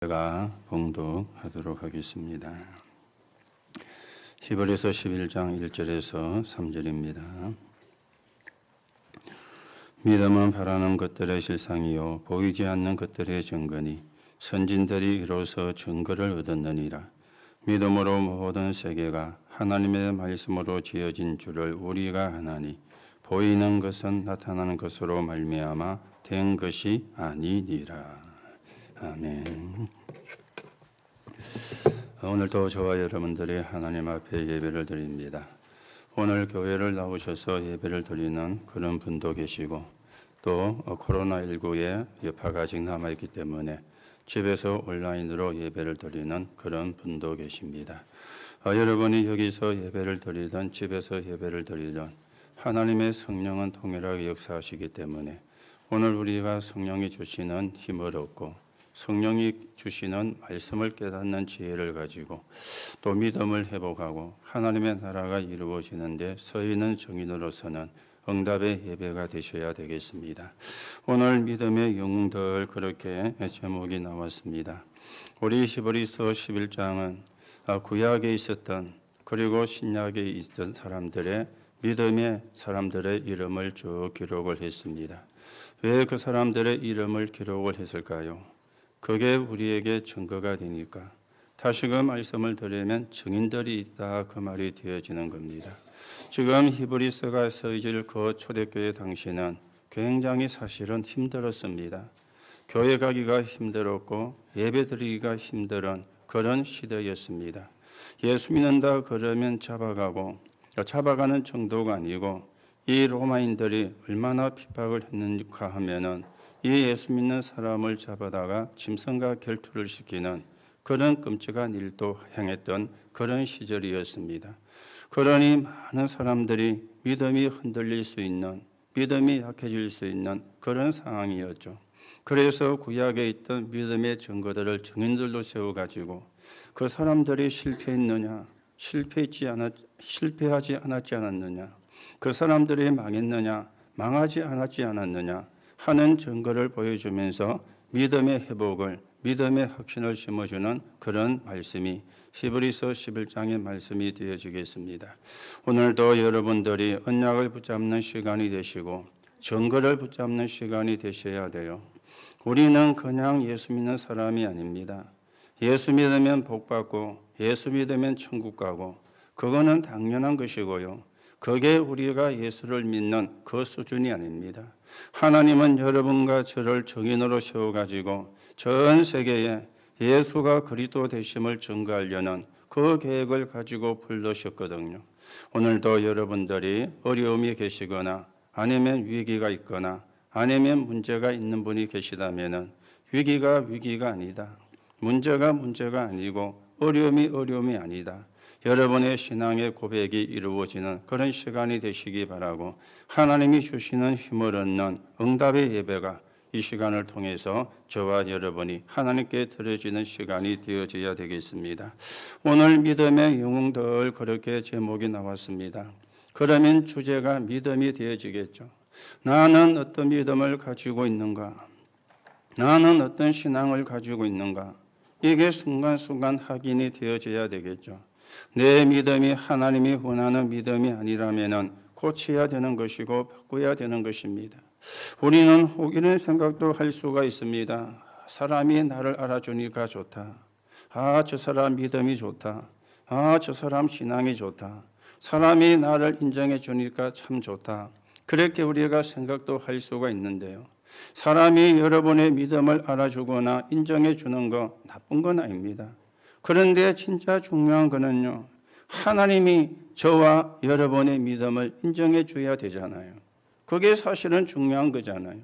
제가 봉독하도록 하겠습니다. 히브리서 11장 1절에서 3절입니다. 믿음은 바라는 것들의 실상이요 보이지 않는 것들의 증거니 선진들이 이로써 증거를 얻었느니라. 믿음으로 모든 세계가 하나님의 말씀으로 지어진 줄을 우리가 아나니 보이는 것은 나타나는 것으로 말미암아 된 것이 아니니라. 아멘. 오늘도 저와 여러분들이 하나님 앞에 예배를 드립니다. 오늘 교회를 나오셔서 예배를 드리는 그런 분도 계시고 또 코로나19의 여파가 아직 남아있기 때문에 집에서 온라인으로 예배를 드리는 그런 분도 계십니다. 여러분이 여기서 예배를 드리든 집에서 예배를 드리든 하나님의 성령은 동일하게 역사하시기 때문에 오늘 우리가 성령이 주시는 힘을 얻고 성령이 주시는 말씀을 깨닫는 지혜를 가지고 또 믿음을 회복하고 하나님의 나라가 이루어지는데 서 있는 정인으로서는 응답의 예배가 되셔야 되겠습니다. 오늘 믿음의 영웅들 그렇게 제목이 나왔습니다. 우리 히브리서 11장은 구약에 있었던 그리고 신약에 있던 사람들의 믿음의 사람들의 이름을 쭉 기록을 했습니다. 왜 그 사람들의 이름을 기록을 했을까요? 그게 우리에게 증거가 되니까 다시금 말씀을 드리면 증인들이 있다 그 말이 되어지는 겁니다. 지금 히브리서가 쓰여질 그 초대교회 당시는 굉장히 사실은 힘들었습니다. 교회 가기가 힘들었고 예배 드리기가 힘든 그런 시대였습니다. 예수 믿는다 그러면 잡아가는 정도가 아니고 이 로마인들이 얼마나 핍박을 했는가 하면은 이 예수 믿는 사람을 잡아다가 짐승과 결투를 시키는 그런 끔찍한 일도 행했던 그런 시절이었습니다. 그러니 많은 사람들이 믿음이 흔들릴 수 있는, 믿음이 약해질 수 있는 그런 상황이었죠. 그래서 구약에 있던 믿음의 증거들을 증인들로 세워가지고 그 사람들이 실패했느냐, 실패하지 않았지 않았느냐, 그 사람들이 망했느냐, 망하지 않았지 않았느냐 하는 증거를 보여주면서 믿음의 회복을, 믿음의 확신을 심어주는 그런 말씀이 히브리서 11장의 말씀이 되어지겠습니다. 오늘도 여러분들이 언약을 붙잡는 시간이 되시고 증거를 붙잡는 시간이 되셔야 돼요. 우리는 그냥 예수 믿는 사람이 아닙니다. 예수 믿으면 복 받고 예수 믿으면 천국 가고 그거는 당연한 것이고요. 그게 우리가 예수를 믿는 그 수준이 아닙니다. 하나님은 여러분과 저를 증인으로 세워가지고 전 세계에 예수가 그리스도 되심을 증거하려는 그 계획을 가지고 불러셨거든요. 오늘도 여러분들이 어려움이 계시거나 아니면 위기가 있거나 아니면 문제가 있는 분이 계시다면 위기가 아니다. 문제가 아니고 어려움이 아니다. 여러분의 신앙의 고백이 이루어지는 그런 시간이 되시기 바라고 하나님이 주시는 힘을 얻는 응답의 예배가 이 시간을 통해서 저와 여러분이 하나님께 드려지는 시간이 되어져야 되겠습니다. 오늘 믿음의 영웅들 그렇게 제목이 나왔습니다. 그러면 주제가 믿음이 되어지겠죠. 나는 어떤 믿음을 가지고 있는가? 나는 어떤 신앙을 가지고 있는가? 이게 순간순간 확인이 되어져야 되겠죠. 내 믿음이 하나님이 원하는 믿음이 아니라면 고쳐야 되는 것이고 바꿔야 되는 것입니다. 우리는 혹이는 생각도 할 수가 있습니다. 사람이 나를 알아주니까 좋다. 저 사람 믿음이 좋다. 저 사람 신앙이 좋다. 사람이 나를 인정해 주니까 참 좋다. 그렇게 우리가 생각도 할 수가 있는데요. 사람이 여러분의 믿음을 알아주거나 인정해 주는 거 나쁜 건 아닙니다. 그런데 진짜 중요한 거는요. 하나님이 저와 여러분의 믿음을 인정해 줘야 되잖아요. 그게 사실은 중요한 거잖아요.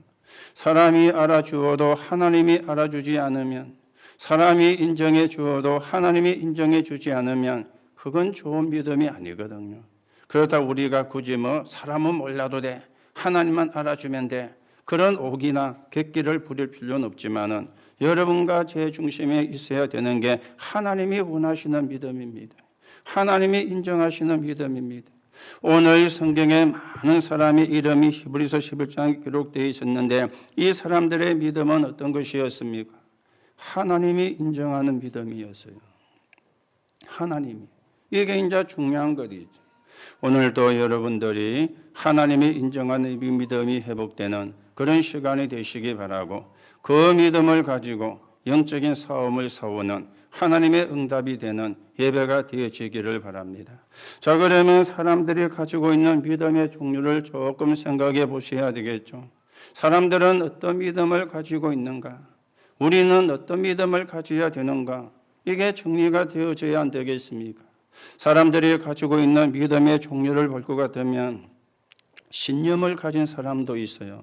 사람이 알아주어도 하나님이 알아주지 않으면 사람이 인정해 주어도 하나님이 인정해 주지 않으면 그건 좋은 믿음이 아니거든요. 그러다 우리가 굳이 사람은 몰라도 돼. 하나님만 알아주면 돼. 그런 옥이나 객기를 부릴 필요는 없지만은 여러분과 제 중심에 있어야 되는 게 하나님이 원하시는 믿음입니다. 하나님이 인정하시는 믿음입니다. 오늘 성경에 많은 사람의 이름이 히브리서 11장에 기록되어 있었는데 이 사람들의 믿음은 어떤 것이었습니까? 하나님이 인정하는 믿음이었어요. 하나님이. 이게 이제 중요한 것이죠. 오늘도 여러분들이 하나님이 인정하는 이 믿음이 회복되는 그런 시간이 되시기 바라고, 그 믿음을 가지고 영적인 싸움을 싸우는 하나님의 응답이 되는 예배가 되어지기를 바랍니다. 자, 그러면 사람들이 가지고 있는 믿음의 종류를 조금 생각해 보셔야 되겠죠. 사람들은 어떤 믿음을 가지고 있는가? 우리는 어떤 믿음을 가져야 되는가? 이게 정리가 되어져야 안 되겠습니까? 사람들이 가지고 있는 믿음의 종류를 볼 것 같으면 신념을 가진 사람도 있어요.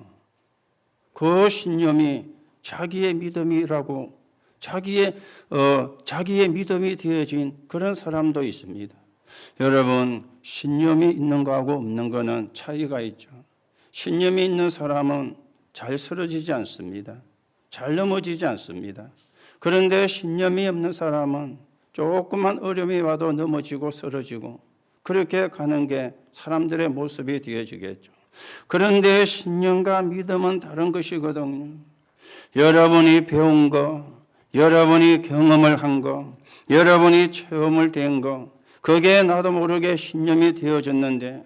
그 신념이 자기의 믿음이라고, 자기의 믿음이 되어진 그런 사람도 있습니다. 여러분, 신념이 있는 거하고 없는 거는 차이가 있죠. 신념이 있는 사람은 잘 쓰러지지 않습니다. 잘 넘어지지 않습니다. 그런데 신념이 없는 사람은 조그만 어려움이 와도 넘어지고 쓰러지고 그렇게 가는 게 사람들의 모습이 되어지겠죠. 그런데 신념과 믿음은 다른 것이거든요. 여러분이 배운 거, 여러분이 경험을 한 거, 여러분이 체험을 된 거, 그게 나도 모르게 신념이 되어졌는데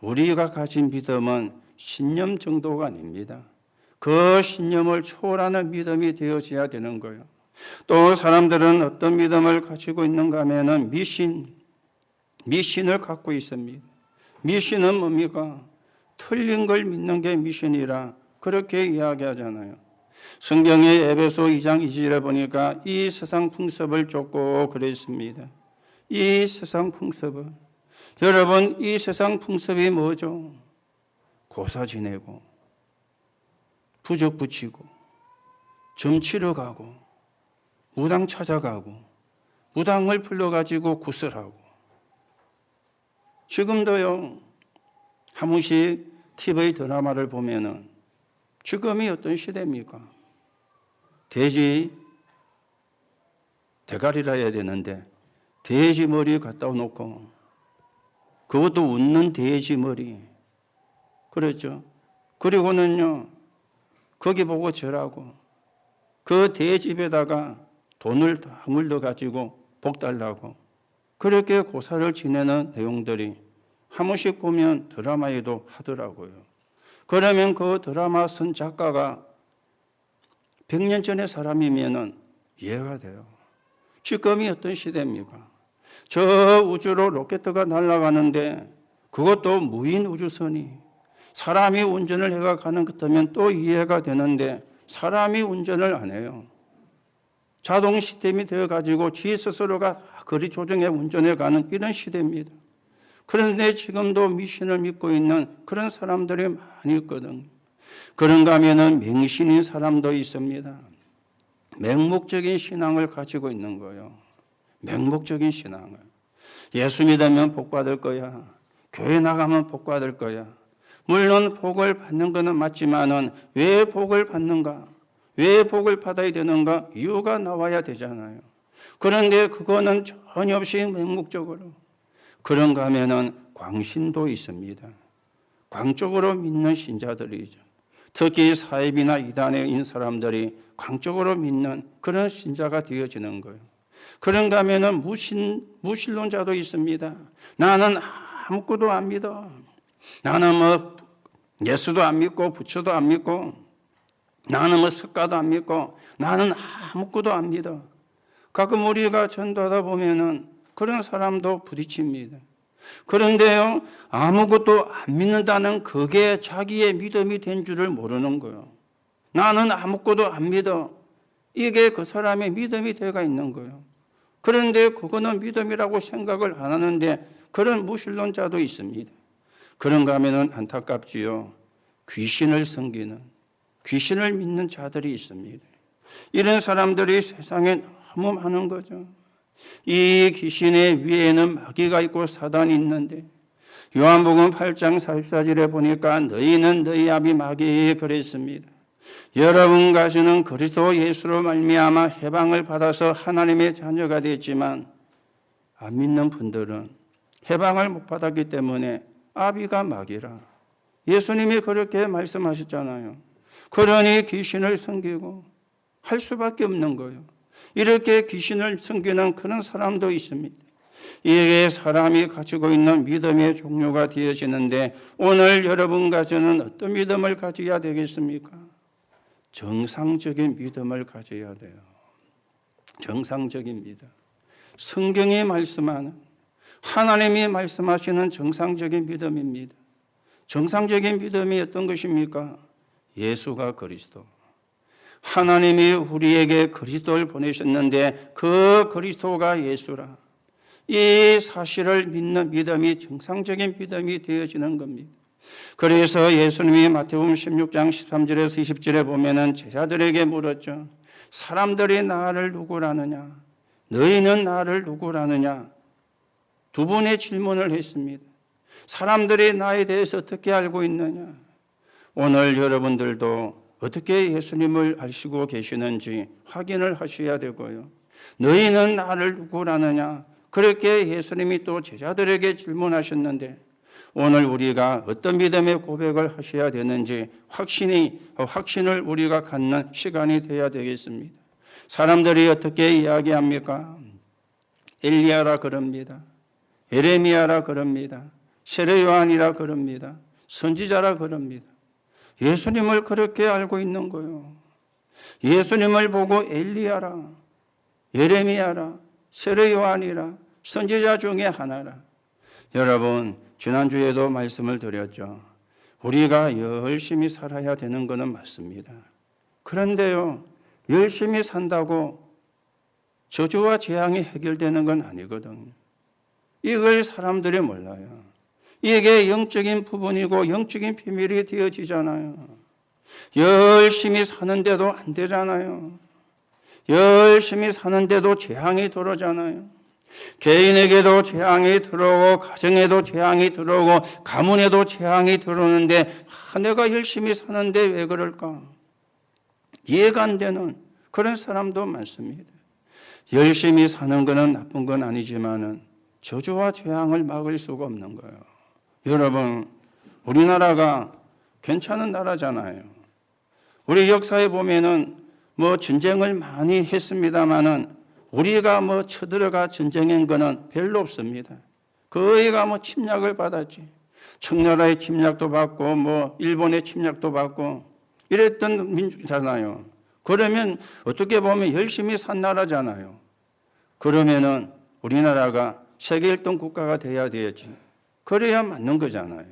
우리가 가진 믿음은 신념 정도가 아닙니다. 그 신념을 초월하는 믿음이 되어져야 되는 거예요. 또 사람들은 어떤 믿음을 가지고 있는가 하면은 미신을 갖고 있습니다. 미신은 뭡니까? 틀린 걸 믿는 게 미신이라 그렇게 이야기하잖아요. 성경의 에베소 2장 2절에 보니까 이 세상 풍습을 쫓고 그랬습니다. 이 세상 풍습을. 여러분, 이 세상 풍습이 뭐죠? 고사 지내고 부적 붙이고 점치러 가고 무당 찾아가고 무당을 불러가지고 구슬하고. 지금도요, 한 번씩 TV 드라마를 보면은 지금이 어떤 시대입니까? 돼지 대가리라 해야 되는데 돼지 머리 갖다 놓고, 그것도 웃는 돼지 머리. 그렇죠? 그리고는요, 거기 보고 절하고 그 돼지집에다가 돈을 다 넣어가지고 복 달라고 그렇게 고사를 지내는 내용들이 한 번씩 보면 드라마에도 하더라고요. 그러면 그 드라마 쓴 작가가 100년 전의 사람이면은 이해가 돼요. 지금이 어떤 시대입니까? 저 우주로 로켓가 날아가는데 그것도 무인 우주선이 사람이 운전을 해가 가는 것 같으면 또 이해가 되는데 사람이 운전을 안 해요. 자동 시스템이 되어가지고 지 스스로가 거리 조정해 운전해 가는 이런 시대입니다. 그런데 지금도 미신을 믿고 있는 그런 사람들이 많이 있거든요. 그런가 하면은 맹신인 사람도 있습니다. 맹목적인 신앙을 가지고 있는 거예요. 맹목적인 신앙을. 예수 믿으면 복 받을 거야. 교회 나가면 복 받을 거야. 물론 복을 받는 것은 맞지만은 왜 복을 받는가? 왜 복을 받아야 되는가? 이유가 나와야 되잖아요. 그런데 그거는 전혀 없이 맹목적으로. 그런가 하면은 광신도 있습니다. 광적으로 믿는 신자들이죠. 특히 사입이나 이단에 있는 사람들이 광적으로 믿는 그런 신자가 되어지는 거예요. 그런가 하면은 무신론자도 있습니다. 나는 아무것도 안 믿어. 나는 뭐 예수도 안 믿고 부처도 안 믿고 나는 뭐 석가도 안 믿고 나는 아무것도 안 믿어. 가끔 우리가 전도하다 보면은 그런 사람도 부딪힙니다. 그런데요, 아무것도 안 믿는다는 그게 자기의 믿음이 된 줄을 모르는 거예요. 나는 아무것도 안 믿어. 이게 그 사람의 믿음이 되어가 있는 거예요. 그런데 그거는 믿음이라고 생각을 안 하는데 그런 무신론자도 있습니다. 그런가 하면은 안타깝지요. 귀신을 섬기는, 귀신을 믿는 자들이 있습니다. 이런 사람들이 세상에 너무 많은 거죠. 이 귀신의 위에는 마귀가 있고 사단이 있는데 요한복음 8장 44절에 보니까 너희는 너희 아비 마귀에게 그랬습니다. 여러분 가시는 그리스도 예수로 말미암아 해방을 받아서 하나님의 자녀가 됐지만 안 믿는 분들은 해방을 못 받았기 때문에 아비가 마귀라. 예수님이 그렇게 말씀하셨잖아요. 그러니 귀신을 섬기고 할 수밖에 없는 거예요. 이렇게 귀신을 섬기는 그런 사람도 있습니다. 이게 사람이 가지고 있는 믿음의 종류가 되어지는데 오늘 여러분과 저는 어떤 믿음을 가져야 되겠습니까? 정상적인 믿음을 가져야 돼요. 정상적인 믿음. 성경이 말씀하는 하나님이 말씀하시는 정상적인 믿음입니다. 정상적인 믿음이 어떤 것입니까? 예수가 그리스도. 하나님이 우리에게 그리스도를 보내셨는데 그 그리스도가 예수라. 이 사실을 믿는 믿음이 정상적인 믿음이 되어지는 겁니다. 그래서 예수님이 마태복음 16장 13절에서 20절에 보면은 제자들에게 물었죠. 사람들이 나를 누구라느냐? 너희는 나를 누구라느냐? 두 번의 질문을 했습니다. 사람들이 나에 대해서 어떻게 알고 있느냐? 오늘 여러분들도 어떻게 예수님을 아시고 계시는지 확인을 하셔야 되고요. 너희는 나를 누구라느냐? 그렇게 예수님이 또 제자들에게 질문하셨는데 오늘 우리가 어떤 믿음의 고백을 하셔야 되는지 확신을 우리가 갖는 시간이 되어야 되겠습니다. 사람들이 어떻게 이야기합니까? 엘리야라 그럽니다. 예레미야라 그럽니다. 세례 요한이라 그럽니다. 선지자라 그럽니다. 예수님을 그렇게 알고 있는 거예요. 예수님을 보고 엘리야라, 예레미야라, 세례 요한이라, 선지자 중에 하나라. 여러분, 지난주에도 말씀을 드렸죠. 우리가 열심히 살아야 되는 것은 맞습니다. 그런데요, 열심히 산다고 저주와 재앙이 해결되는 건 아니거든요. 이걸 사람들이 몰라요. 이게 영적인 부분이고 영적인 비밀이 되어지잖아요. 열심히 사는데도 안 되잖아요. 열심히 사는데도 재앙이 들어오잖아요. 개인에게도 재앙이 들어오고 가정에도 재앙이 들어오고 가문에도 재앙이 들어오는데 내가 열심히 사는데 왜 그럴까? 이해가 안 되는 그런 사람도 많습니다. 열심히 사는 것은 나쁜 건 아니지만은 저주와 재앙을 막을 수가 없는 거예요. 여러분, 우리나라가 괜찮은 나라잖아요. 우리 역사에 보면은 전쟁을 많이 했습니다만은 우리가 쳐들어가 전쟁한 거는 별로 없습니다. 거의가 침략을 받았지. 청나라의 침략도 받고 일본의 침략도 받고 이랬던 민주잖아요. 그러면 어떻게 보면 열심히 산 나라잖아요. 그러면은 우리나라가 세계 1등 국가가 돼야 되지. 그래야 맞는 거잖아요.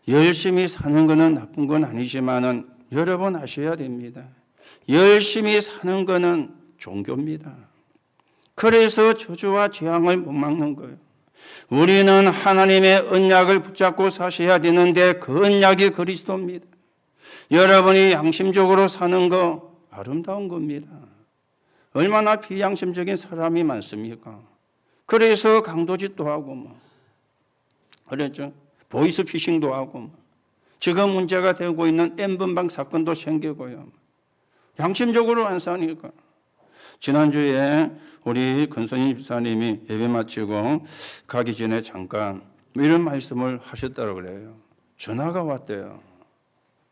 열심히 사는 거는 나쁜 건 아니지만은 여러분 아셔야 됩니다. 열심히 사는 거는 종교입니다. 그래서 저주와 재앙을 못 막는 거예요. 우리는 하나님의 언약을 붙잡고 사셔야 되는데 그 언약이 그리스도입니다. 여러분이 양심적으로 사는 거 아름다운 겁니다. 얼마나 비양심적인 사람이 많습니까? 그래서 강도짓도 하고 그랬죠. 보이스피싱도 하고 지금 문제가 되고 있는 N번방 사건도 생기고요. 양심적으로 안 사니까. 지난주에 우리 근선희 집사님이 예배 마치고 가기 전에 잠깐 이런 말씀을 하셨다고 그래요. 전화가 왔대요.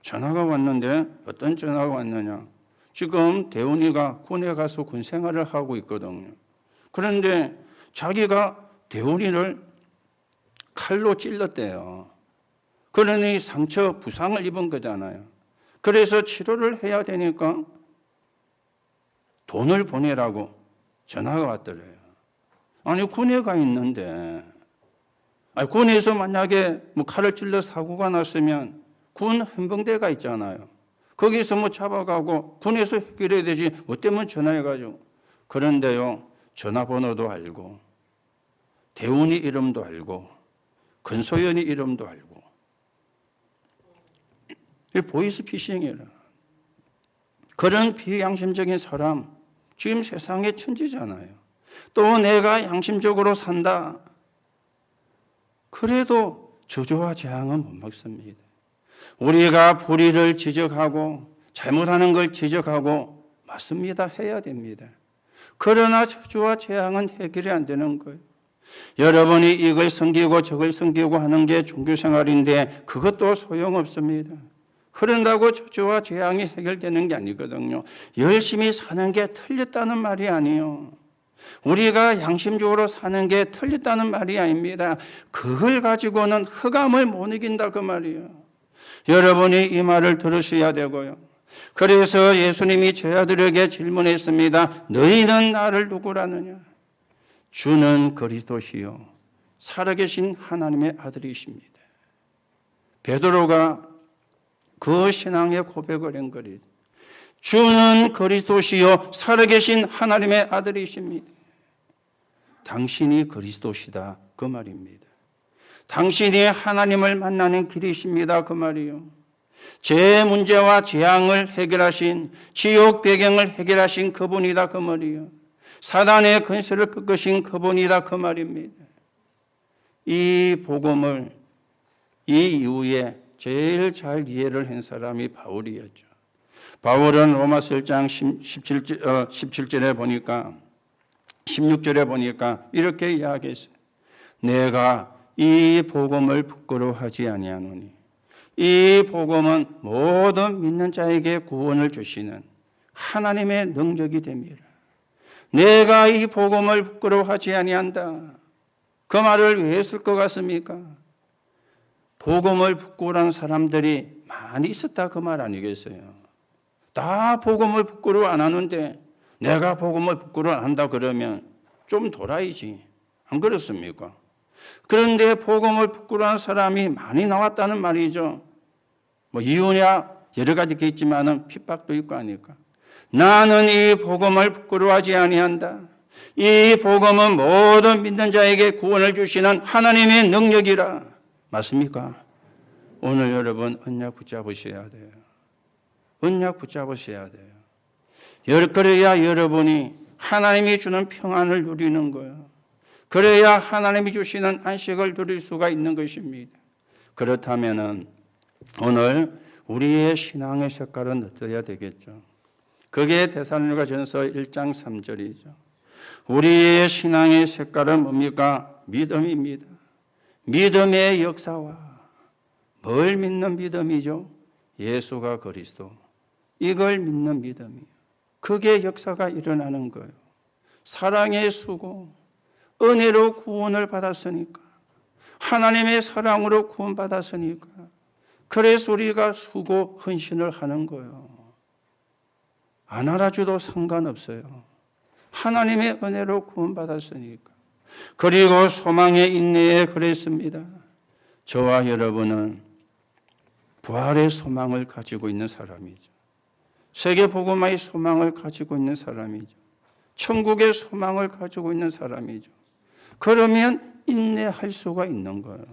전화가 왔는데 어떤 전화가 왔느냐. 지금 대운이가 군에 가서 군 생활을 하고 있거든요. 그런데 자기가 대운이를 칼로 찔렀대요. 그러니 부상을 입은 거잖아요. 그래서 치료를 해야 되니까 돈을 보내라고 전화가 왔더래요. 아니 군에 가 있는데 군에서 만약에 칼을 찔러 사고가 났으면 군 헌병대가 있잖아요. 거기서 잡아가고 군에서 해결해야 되지 뭐 때문에 전화해가지고. 그런데요 전화번호도 알고 대운이 이름도 알고 근소연이 이름도 알고 이 보이스피싱이라. 그런 비양심적인 사람 지금 세상의 천지잖아요. 또 내가 양심적으로 산다. 그래도 저주와 재앙은 못 막습니다. 우리가 불의를 지적하고 잘못하는 걸 지적하고 맞습니다. 해야 됩니다. 그러나 저주와 재앙은 해결이 안 되는 거예요. 여러분이 이걸 섬기고 저걸 섬기고 하는 게 종교생활인데 그것도 소용없습니다. 그런다고 저주와 재앙이 해결되는 게 아니거든요. 열심히 사는 게 틀렸다는 말이 아니에요. 우리가 양심적으로 사는 게 틀렸다는 말이 아닙니다. 그걸 가지고는 흑암을 못 이긴다 그 말이에요. 여러분이 이 말을 들으셔야 되고요. 그래서 예수님이 제자들에게 질문했습니다. 너희는 나를 누구라느냐? 주는 그리스도시요 살아계신 하나님의 아들이십니다. 베드로가 그 신앙의 고백을 한 거리. 주는 그리스도시요 살아계신 하나님의 아들이십니다. 당신이 그리스도시다 그 말입니다. 당신이 하나님을 만나는 길이십니다 그 말이요. 제 문제와 재앙을 해결하신, 지옥 배경을 해결하신 그분이다 그 말이요. 사단의 근세를 꺾으신 그분이다 그 말입니다. 이 복음을 이 이후에 제일 잘 이해를 한 사람이 바울이었죠. 바울은 로마서 1장 17절에 보니까 16절에 보니까 이렇게 이야기했어요. 내가 이 복음을 부끄러워하지 아니하노니 이 복음은 모든 믿는 자에게 구원을 주시는 하나님의 능력이 됨이라. 내가 이 복음을 부끄러워하지 아니한다. 그 말을 왜 했을 것 같습니까? 복음을 부끄러워하는 사람들이 많이 있었다 그 말 아니겠어요? 다 복음을 부끄러워 안 하는데 내가 복음을 부끄러워 안 한다 그러면 좀 도라이지. 안 그렇습니까? 그런데 복음을 부끄러워하는 사람이 많이 나왔다는 말이죠. 뭐 이유냐 여러 가지 있겠지만은 핍박도 있고 하니까. 나는 이 복음을 부끄러워하지 아니한다. 이 복음은 모든 믿는 자에게 구원을 주시는 하나님의 능력이라. 맞습니까? 오늘 여러분 언약 붙잡으셔야 돼요. 언약 붙잡으셔야 돼요. 그래야 여러분이 하나님이 주는 평안을 누리는 거예요. 그래야 하나님이 주시는 안식을 누릴 수가 있는 것입니다. 그렇다면은 오늘 우리의 신앙의 색깔은 어떠해야 되겠죠? 그게 데살로니가전서 1장 3절이죠. 우리의 신앙의 색깔은 뭡니까? 믿음입니다. 믿음의 역사와 뭘 믿는 믿음이죠? 예수가 그리스도. 이걸 믿는 믿음이에요. 그게 역사가 일어나는 거예요. 사랑의 수고, 은혜로 구원을 받았으니까, 하나님의 사랑으로 구원받았으니까, 그래서 우리가 수고, 헌신을 하는 거예요. 안 알아줘도 상관없어요. 하나님의 은혜로 구원받았으니까. 그리고 소망의 인내에 그랬습니다. 저와 여러분은 부활의 소망을 가지고 있는 사람이죠. 세계복음화의 소망을 가지고 있는 사람이죠. 천국의 소망을 가지고 있는 사람이죠. 그러면 인내할 수가 있는 거예요.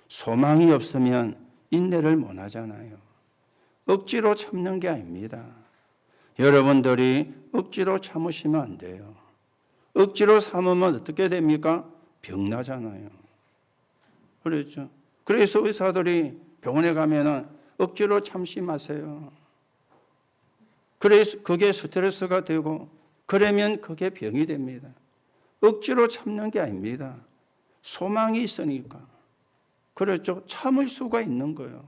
소망이 없으면 인내를 못 하잖아요. 억지로 참는 게 아닙니다. 여러분들이 억지로 참으시면 안 돼요. 억지로 참으면 어떻게 됩니까? 병나잖아요. 그렇죠? 그래서 의사들이 병원에 가면은 억지로 참지 마세요. 그래서 그게 스트레스가 되고 그러면 그게 병이 됩니다. 억지로 참는 게 아닙니다. 소망이 있으니까. 그렇죠? 참을 수가 있는 거예요.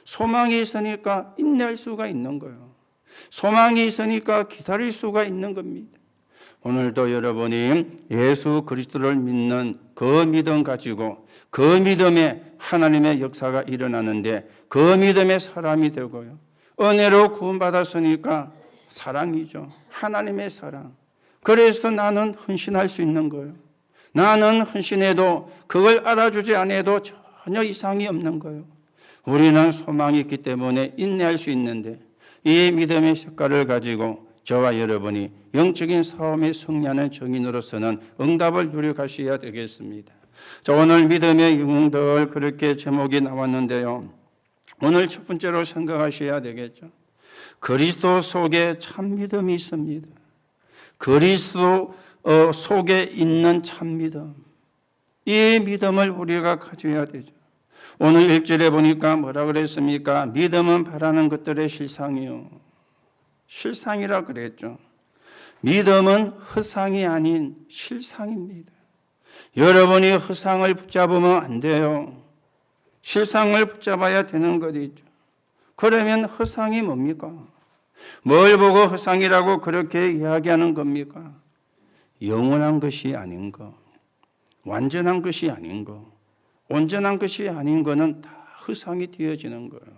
소망이 있으니까 인내할 수가 있는 거예요. 소망이 있으니까 기다릴 수가 있는 겁니다. 오늘도 여러분이 예수 그리스도를 믿는 그 믿음 가지고 그 믿음에 하나님의 역사가 일어나는데 그 믿음의 사람이 되고요. 은혜로 구원받았으니까 사랑이죠. 하나님의 사랑. 그래서 나는 헌신할 수 있는 거예요. 나는 헌신해도 그걸 알아주지 않아도 전혀 이상이 없는 거예요. 우리는 소망이 있기 때문에 인내할 수 있는데 이 믿음의 색깔을 가지고 저와 여러분이 영적인 싸움에 승리하는 증인으로서는 응답을 누려가셔야 되겠습니다. 자, 오늘 믿음의 영웅들 그렇게 제목이 나왔는데요. 오늘 첫 번째로 생각하셔야 되겠죠. 그리스도 속에 참 믿음이 있습니다. 그리스도 속에 있는 참 믿음. 이 믿음을 우리가 가져야 되죠. 오늘 1절에 보니까 뭐라 그랬습니까? 믿음은 바라는 것들의 실상이요. 실상이라 그랬죠. 믿음은 허상이 아닌 실상입니다. 여러분이 허상을 붙잡으면 안 돼요. 실상을 붙잡아야 되는 것이죠. 그러면 허상이 뭡니까? 뭘 보고 허상이라고 그렇게 이야기하는 겁니까? 영원한 것이 아닌 거, 완전한 것이 아닌 거, 온전한 것이 아닌 거는 다 허상이 되어지는 거예요.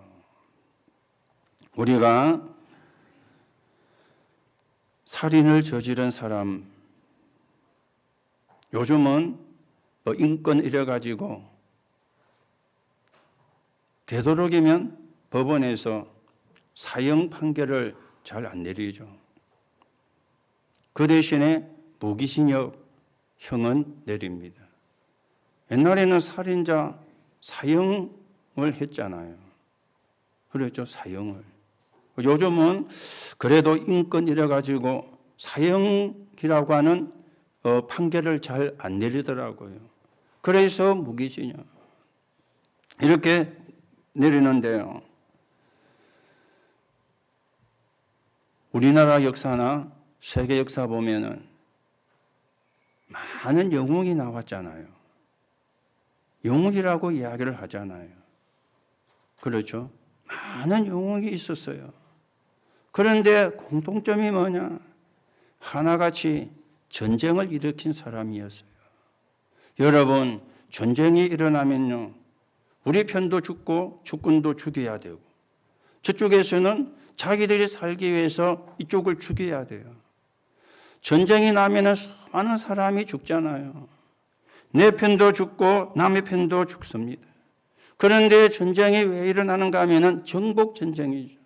우리가 살인을 저지른 사람, 요즘은 인권 이래가지고 되도록이면 법원에서 사형 판결을 잘 안 내리죠. 그 대신에 무기징역형은 내립니다. 옛날에는 살인자 사형을 했잖아요. 그랬죠, 사형을. 요즘은 그래도 인권 이래가지고 사형이라고 하는 판결을 잘 안 내리더라고요. 그래서 무기징역 이렇게 내리는데요. 우리나라 역사나 세계 역사 보면은 많은 영웅이 나왔잖아요. 영웅이라고 이야기를 하잖아요. 그렇죠? 많은 영웅이 있었어요. 그런데 공통점이 뭐냐? 하나같이 전쟁을 일으킨 사람이었어요. 여러분, 전쟁이 일어나면요, 우리 편도 죽고 적군도 죽여야 되고, 저쪽에서는 자기들이 살기 위해서 이쪽을 죽여야 돼요. 전쟁이 나면은 많은 사람이 죽잖아요. 내 편도 죽고 남의 편도 죽습니다. 그런데 전쟁이 왜 일어나는가 하면은 정복 전쟁이죠.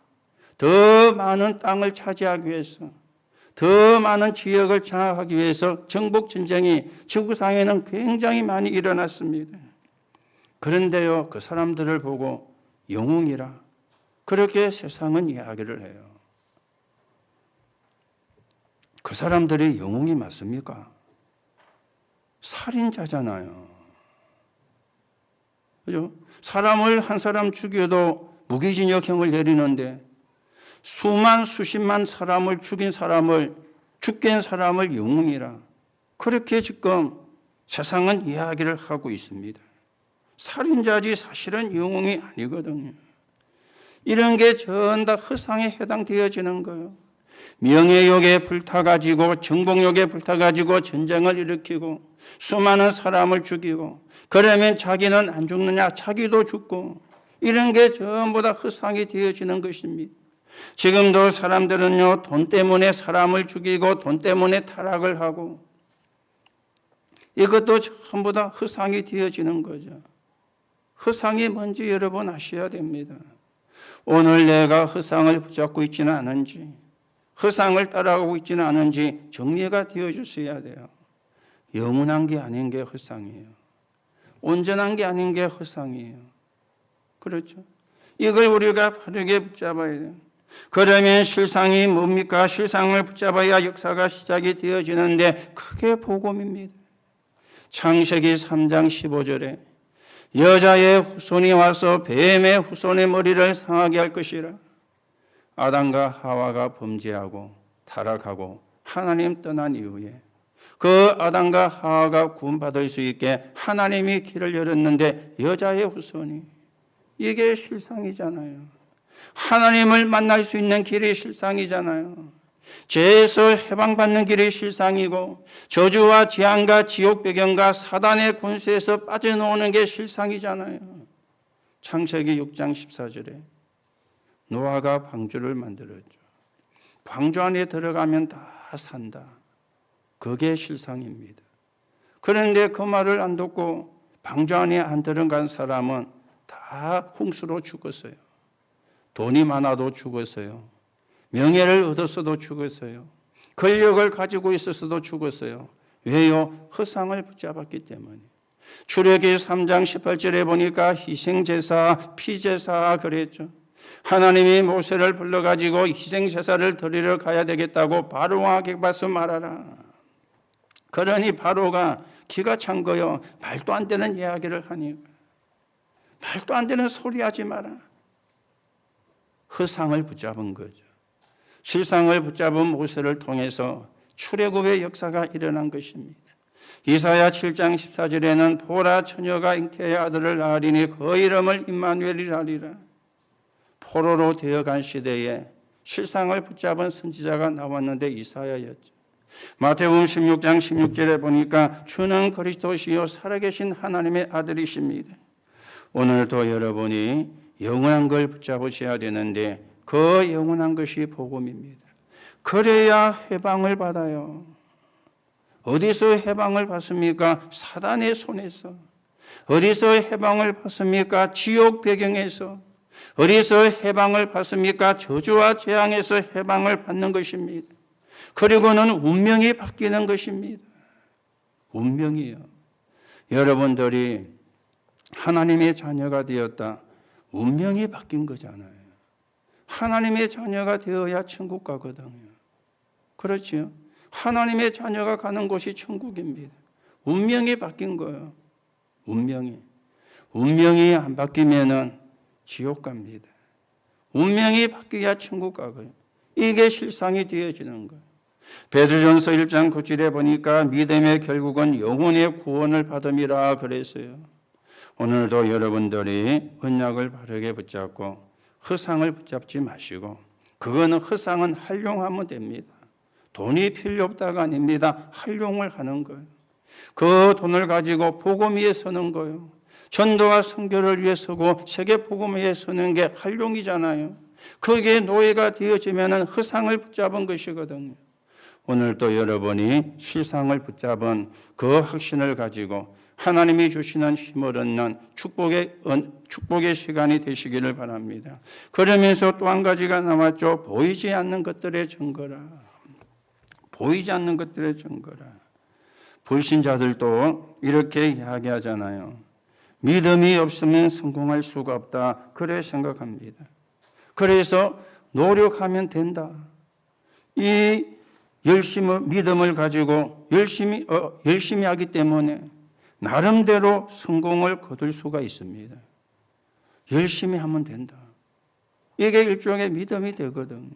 더 많은 땅을 차지하기 위해서, 더 많은 지역을 장악하기 위해서 정복 전쟁이 지구상에는 굉장히 많이 일어났습니다. 그런데요, 그 사람들을 보고 영웅이라 그렇게 세상은 이야기를 해요. 그 사람들이 영웅이 맞습니까? 살인자잖아요. 그죠? 사람을 한 사람 죽여도 무기징역형을 내리는데 수만 수십만 사람을 죽인 사람을, 죽게 한 사람을 영웅이라 그렇게 지금 세상은 이야기를 하고 있습니다. 살인자지 사실은 영웅이 아니거든요. 이런 게 전 다 허상에 해당되어지는 거예요. 명예욕에 불타가지고 정복욕에 불타가지고 전쟁을 일으키고 수많은 사람을 죽이고 그러면 자기는 안 죽느냐? 자기도 죽고 이런 게 전부 다 허상이 되어지는 것입니다. 지금도 사람들은요, 돈 때문에 사람을 죽이고 돈 때문에 타락을 하고 이것도 전부 다 허상이 되어지는 거죠. 허상이 뭔지 여러분 아셔야 됩니다. 오늘 내가 허상을 붙잡고 있지는 않은지, 허상을 따라가고 있지는 않은지 정리가 되어졌어야 돼요. 영원한 게 아닌 게 허상이에요. 온전한 게 아닌 게 허상이에요. 그렇죠? 이걸 우리가 바르게 붙잡아야 돼요. 그러면 실상이 뭡니까? 실상을 붙잡아야 역사가 시작이 되어지는데 그게 복음입니다. 창세기 3장 15절에 여자의 후손이 와서 뱀의 후손의 머리를 상하게 할 것이라. 아담과 하와가 범죄하고 타락하고 하나님 떠난 이후에 그 아담과 하와가 구원받을 수 있게 하나님이 길을 열었는데 여자의 후손이, 이게 실상이잖아요. 하나님을 만날 수 있는 길이 실상이잖아요. 죄에서 해방받는 길이 실상이고 저주와 재앙과 지옥 배경과 사단의 권세에서 빠져나오는 게 실상이잖아요. 창세기 6장 14절에 노아가 방주를 만들었죠. 방주 안에 들어가면 다 산다. 그게 실상입니다. 그런데 그 말을 안 듣고 방주 안에 안 들어간 사람은 다 홍수로 죽었어요. 돈이 많아도 죽었어요. 명예를 얻었어도 죽었어요. 권력을 가지고 있었어도 죽었어요. 왜요? 허상을 붙잡았기 때문에. 출애기 3장 18절에 보니까 희생제사, 피제사 그랬죠. 하나님이 모세를 불러가지고 희생제사를 드리러 가야 되겠다고 바로에게 가서 말하라. 그러니 바로가 기가 찬 거요. 말도 안 되는 이야기를 하니, 말도 안 되는 소리 하지 마라. 허상을 붙잡은 거죠. 실상을 붙잡은 모세를 통해서 출애굽의 역사가 일어난 것입니다. 이사야 7장 14절에는 보라 처녀가 잉태의 아들을 낳으리니 그 이름을 임마누엘이라 하리라. 포로로 되어간 시대에 실상을 붙잡은 선지자가 나왔는데 이사야였죠. 마태복음 16장 16절에 보니까 주는 그리스도시요 살아계신 하나님의 아들이십니다. 오늘도 여러분이 영원한 걸 붙잡으셔야 되는데 그 영원한 것이 복음입니다. 그래야 해방을 받아요. 어디서 해방을 받습니까? 사단의 손에서. 어디서 해방을 받습니까? 지옥 배경에서. 어디서 해방을 받습니까? 저주와 재앙에서 해방을 받는 것입니다. 그리고는 운명이 바뀌는 것입니다. 운명이요. 여러분들이 하나님의 자녀가 되었다. 운명이 바뀐 거잖아요. 하나님의 자녀가 되어야 천국 가거든요. 그렇지요? 하나님의 자녀가 가는 곳이 천국입니다. 운명이 바뀐 거예요. 운명이 안 바뀌면은 지옥 갑니다. 운명이 바뀌어야 천국 가고요. 이게 실상이 되어지는 거예요. 베드로전서 1장 9절에 보니까 믿음의 결국은 영혼의 구원을 받음이라 그랬어요. 오늘도 여러분들이 언약을 바르게 붙잡고 허상을 붙잡지 마시고, 그거는 허상은 활용하면 됩니다. 돈이 필요 없다가 아닙니다. 활용을 하는 거예요. 그 돈을 가지고 복음 위에 서는 거예요. 전도와 선교를 위해 서고 세계 복음 위에 서는 게 활용이잖아요. 거기에 노예가 되어지면 허상을 붙잡은 것이거든요. 오늘도 여러분이 실상을 붙잡은 그 확신을 가지고 하나님이 주시는 힘을 얻는 축복의 시간이 되시기를 바랍니다. 그러면서 또 한 가지가 나왔죠. 보이지 않는 것들의 증거라. 보이지 않는 것들의 증거라. 불신자들도 이렇게 이야기하잖아요. 믿음이 없으면 성공할 수가 없다. 그래 생각합니다. 그래서 노력하면 된다. 이 믿음을 가지고 열심히 하기 때문에 나름대로 성공을 거둘 수가 있습니다. 열심히 하면 된다. 이게 일종의 믿음이 되거든요.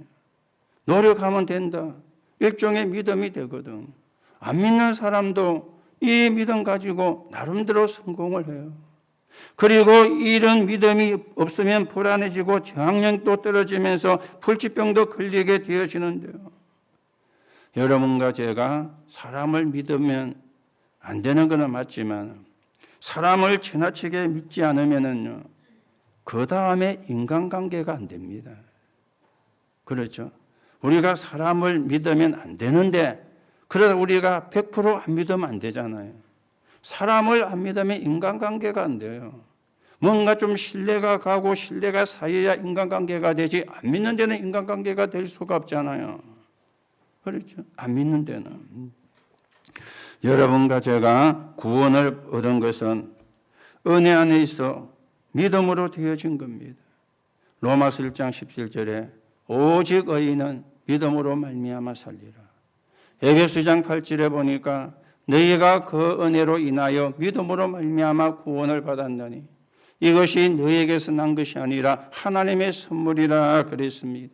노력하면 된다. 일종의 믿음이 되거든. 안 믿는 사람도 이 믿음 가지고 나름대로 성공을 해요. 그리고 이런 믿음이 없으면 불안해지고 저항력도 떨어지면서 불치병도 걸리게 되어지는데요. 여러분과 제가 사람을 믿으면 안 되는 건 맞지만 사람을 지나치게 믿지 않으면은요, 그 다음에 인간관계가 안 됩니다. 그렇죠? 우리가 사람을 믿으면 안 되는데, 그래서 우리가 100% 안 믿으면 안 되잖아요. 사람을 안 믿으면 인간관계가 안 돼요. 뭔가 좀 신뢰가 가고 신뢰가 쌓여야 인간관계가 되지, 안 믿는 데는 인간관계가 될 수가 없잖아요. 그렇죠? 안 믿는 데는. 여러분과 제가 구원을 얻은 것은 은혜 안에 있어 믿음으로 되어진 겁니다. 로마서 1장 17절에 오직 의인은 믿음으로 말미암아 살리라. 에베소 2장 8절에 보니까 너희가 그 은혜로 인하여 믿음으로 말미암아 구원을 받았느니 이것이 너희에게서 난 것이 아니라 하나님의 선물이라 그랬습니다.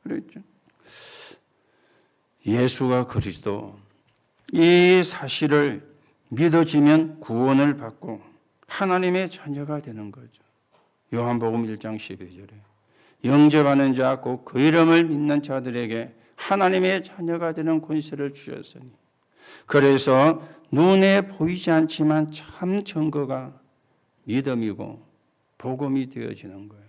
그랬죠. 예수가 그리스도, 이 사실을 믿어지면 구원을 받고 하나님의 자녀가 되는 거죠. 요한복음 1장 12절에 영접하는 자 곧 그 이름을 믿는 자들에게 하나님의 자녀가 되는 권세를 주셨으니. 그래서 눈에 보이지 않지만 참 증거가 믿음이고 복음이 되어지는 거예요.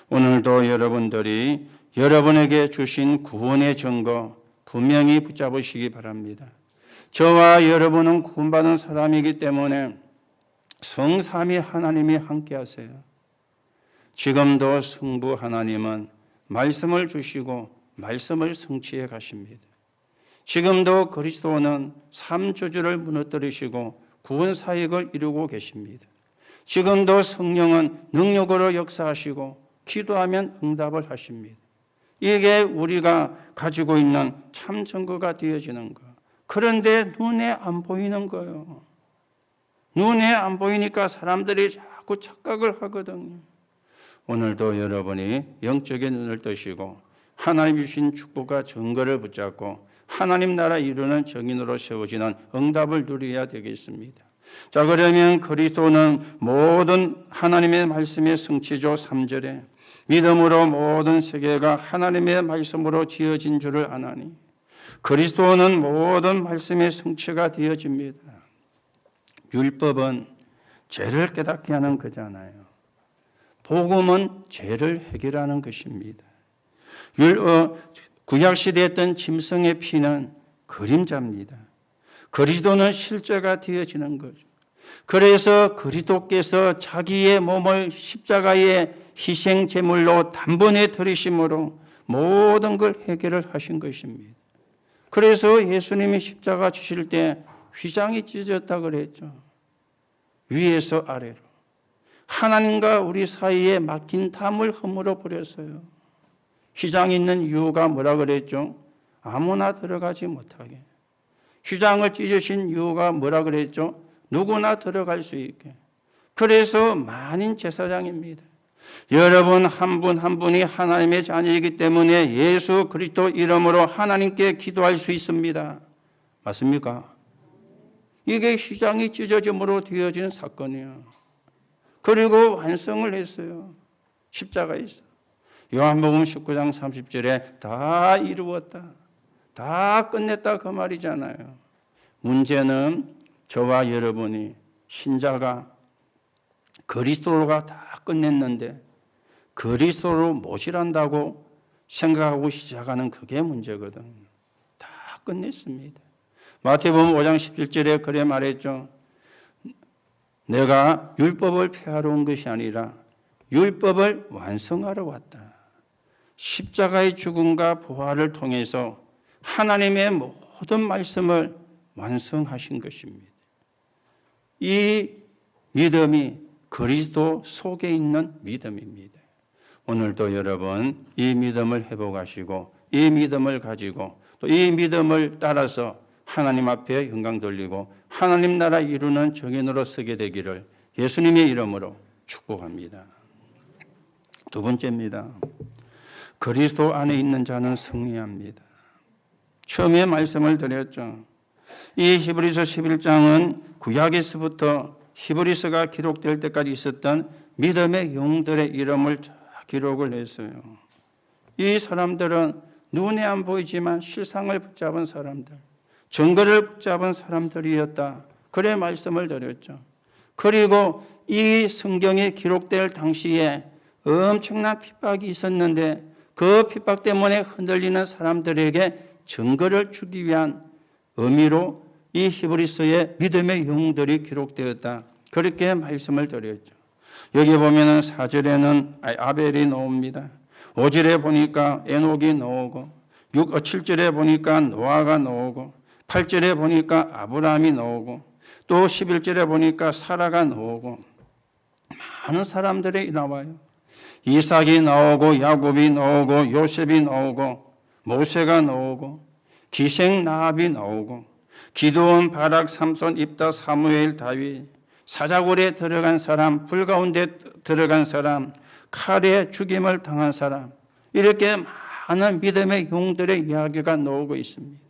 오늘도 여러분들이 여러분에게 주신 구원의 증거 분명히 붙잡으시기 바랍니다. 저와 여러분은 구원받은 사람이기 때문에 성삼위 하나님이 함께 하세요. 지금도 성부 하나님은 말씀을 주시고 말씀을 성취해 가십니다. 지금도 그리스도는 삼주주를 무너뜨리시고 구원 사역을 이루고 계십니다. 지금도 성령은 능력으로 역사하시고 기도하면 응답을 하십니다. 이게 우리가 가지고 있는 참 증거가 되어지는 거. 그런데 눈에 안 보이는 거예요. 눈에 안 보이니까 사람들이 자꾸 착각을 하거든요. 오늘도 여러분이 영적인 눈을 뜨시고 하나님 주신 축복과 증거를 붙잡고 하나님 나라 이루는 정인으로 세워지는 응답을 누려야 되겠습니다. 자, 그러면 그리스도는 모든 하나님의 말씀의 성취죠. 3절에 믿음으로 모든 세계가 하나님의 말씀으로 지어진 줄을 아나니 그리스도는 모든 말씀의 성취가 되어집니다. 율법은 죄를 깨닫게 하는 거잖아요. 복음은 죄를 해결하는 것입니다. 구약시대에 했던 짐승의 피는 그림자입니다. 그리스도는 실제가 되어지는 거죠. 그래서 그리스도께서 자기의 몸을 십자가의 희생 제물로 단번에 들이심으로 모든 걸 해결을 하신 것입니다. 그래서 예수님이 십자가 주실 때 휘장이 찢어졌다 그랬죠. 위에서 아래로. 하나님과 우리 사이에 막힌 담을 허물어 버렸어요. 휘장이 있는 이유가 뭐라 그랬죠? 아무나 들어가지 못하게. 휘장을 찢으신 이유가 뭐라 그랬죠? 누구나 들어갈 수 있게. 그래서 만인 제사장입니다. 여러분 한 분 한 분이 하나님의 자녀이기 때문에 예수 그리스도 이름으로 하나님께 기도할 수 있습니다. 맞습니까? 이게 휘장이 찢어짐으로 되어진 사건이에요. 그리고 완성을 했어요. 십자가에서. 요한복음 19장 30절에 다 이루었다. 다 끝냈다 그 말이잖아요. 문제는 저와 여러분이 신자가 그리스도로가 다 끝냈는데 그리스도로 모시란다고 생각하고 시작하는 그게 문제거든. 다 끝냈습니다. 마태복음 5장 17절에 그래 말했죠. 내가 율법을 폐하러 온 것이 아니라 율법을 완성하러 왔다. 십자가의 죽음과 부활을 통해서 하나님의 모든 말씀을 완성하신 것입니다. 이 믿음이 그리스도 속에 있는 믿음입니다. 오늘도 여러분 이 믿음을 회복하시고 이 믿음을 가지고 또 이 믿음을 따라서 하나님 앞에 영광 돌리고 하나님 나라 이루는 정인으로 서게 되기를 예수님의 이름으로 축복합니다. 두 번째입니다. 그리스도 안에 있는 자는 승리합니다. 처음에 말씀을 드렸죠. 이 히브리서 11장은 구약에서부터 히브리서가 기록될 때까지 있었던 믿음의 영웅들의 이름을 기록을 했어요. 이 사람들은 눈에 안 보이지만 실상을 붙잡은 사람들, 증거를 붙잡은 사람들이었다. 그래 말씀을 드렸죠. 그리고 이 성경에 기록될 당시에 엄청난 핍박이 있었는데 그 핍박 때문에 흔들리는 사람들에게 증거를 주기 위한 의미로 이 히브리서의 믿음의 영웅들이 기록되었다. 그렇게 말씀을 드렸죠. 여기 보면은 4절에는 아벨이 나옵니다. 5절에 보니까 에녹이 나오고 7절에 보니까 노아가 나오고 8절에 보니까 아브라함이 나오고 또 11절에 보니까 사라가 나오고 많은 사람들이 나와요. 이삭이 나오고 야곱이 나오고 요셉이 나오고 모세가 나오고 기생 나합이 나오고 기드온 바락 삼손 입다 사무엘 다윗 사자굴에 들어간 사람 불 가운데 들어간 사람 칼에 죽임을 당한 사람 이렇게 많은 믿음의 용들의 이야기가 나오고 있습니다.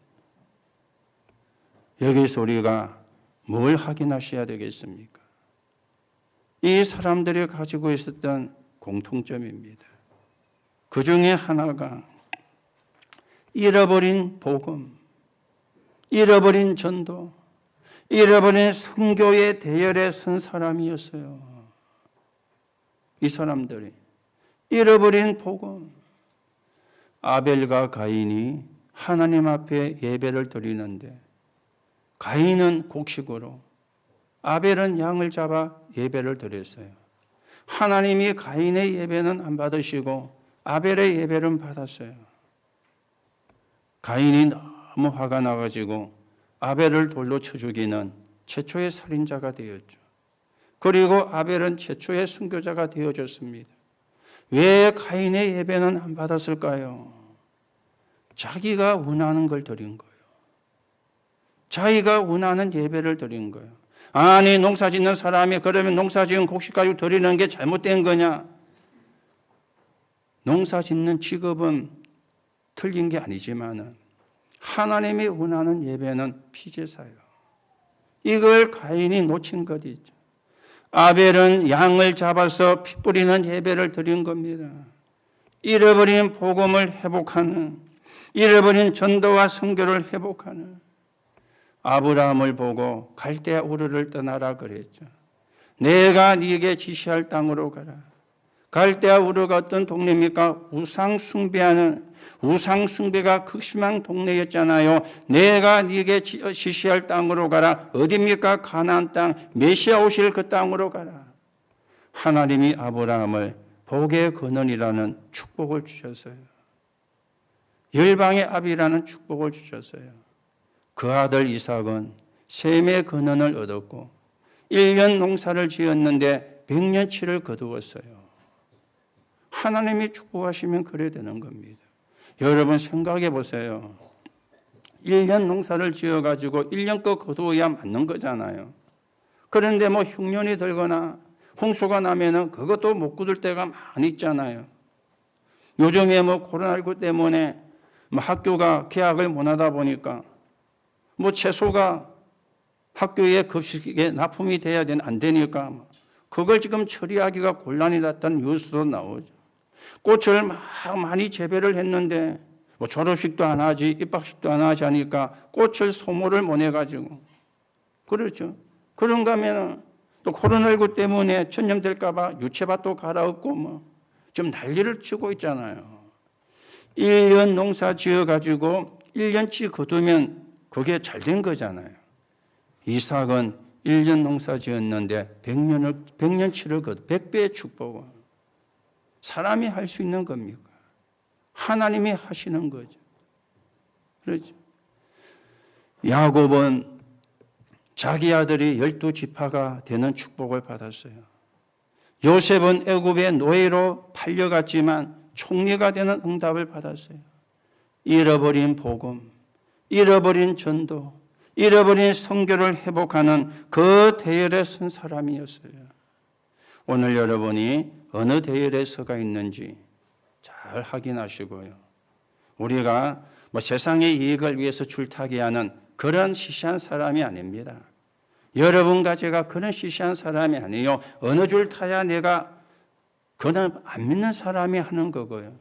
여기서 우리가 뭘 확인하셔야 되겠습니까? 이 사람들이 가지고 있었던 공통점입니다. 그 중에 하나가 잃어버린 복음, 잃어버린 전도, 잃어버린 선교의 대열에 선 사람이었어요. 이 사람들이 잃어버린 복음. 아벨과 가인이 하나님 앞에 예배를 드리는데 가인은 곡식으로 아벨은 양을 잡아 예배를 드렸어요. 하나님이 가인의 예배는 안 받으시고 아벨의 예배는 받았어요. 가인이 너무 화가 나가지고 아벨을 돌로 쳐 죽이는 최초의 살인자가 되었죠. 그리고 아벨은 최초의 순교자가 되어졌습니다. 왜 가인의 예배는 안 받았을까요? 자기가 원하는 걸 드린 거예요. 자기가 원하는 예배를 드린 거예요. 아니 농사 짓는 사람이 그러면 농사 지은 곡식 가지고 드리는 게 잘못된 거냐? 농사 짓는 직업은 틀린 게 아니지만은 하나님이 원하는 예배는 피제사예요. 이걸 가인이 놓친 것이죠. 아벨은 양을 잡아서 피 뿌리는 예배를 드린 겁니다. 잃어버린 복음을 회복하는, 잃어버린 전도와 선교를 회복하는 아브라함을 보고 갈대아 우르를 떠나라 그랬죠. 내가 네게 지시할 땅으로 가라. 갈대아 우르가 어떤 동네입니까? 우상 숭배가 극심한 동네였잖아요. 내가 네게 지시할 땅으로 가라. 어디입니까? 가나안 땅, 메시아 오실 그 땅으로 가라. 하나님이 아브라함을 복의 근원이라는 축복을 주셨어요. 열방의 아비라는 축복을 주셨어요. 그 아들 이삭은 셈의 근원을 얻었고 1년 농사를 지었는데 100년치를 거두었어요. 하나님이 축복하시면 그래 되는 겁니다. 여러분 생각해 보세요. 1년 농사를 지어가지고 1년 거 거두어야 맞는 거잖아요. 그런데 뭐 흉년이 들거나 홍수가 나면은 그것도 못 거둘 때가 많이 있잖아요. 요즘에 뭐 코로나19 때문에 뭐 학교가 개학을 못 하다 보니까 뭐 채소가 학교에 급식에 납품이 돼야 안 되니까 그걸 지금 처리하기가 곤란이 났다는 뉴스도 나오죠. 꽃을 막 많이 재배를 했는데 뭐 졸업식도 안 하지 입학식도 안 하지 하니까 꽃을 소모를 못 해가지고 그렇죠. 그런가 하면은 또 코로나19 때문에 전염될까 봐 유채밭도 갈아엎고 뭐 좀 난리를 치고 있잖아요. 1년 농사 지어가지고 1년치 거두면 그게 잘 된 거잖아요. 이삭은 1년 농사 지었는데 100년치를 거두 100배의 축복을 사람이 할 수 있는 겁니까? 하나님이 하시는 거죠. 그렇죠. 야곱은 자기 아들이 12지파가 되는 축복을 받았어요. 요셉은 애굽의 노예로 팔려갔지만 총리가 되는 응답을 받았어요. 잃어버린 복음, 잃어버린 전도, 잃어버린 선교를 회복하는 그 대열에 선 사람이었어요. 오늘 여러분이 어느 대열에 서가 있는지 잘 확인하시고요. 우리가 뭐 세상의 이익을 위해서 줄타기하는 그런 시시한 사람이 아닙니다. 여러분과 제가 그런 시시한 사람이 아니에요. 어느 줄 타야 내가 그는 안 믿는 사람이 하는 거고요.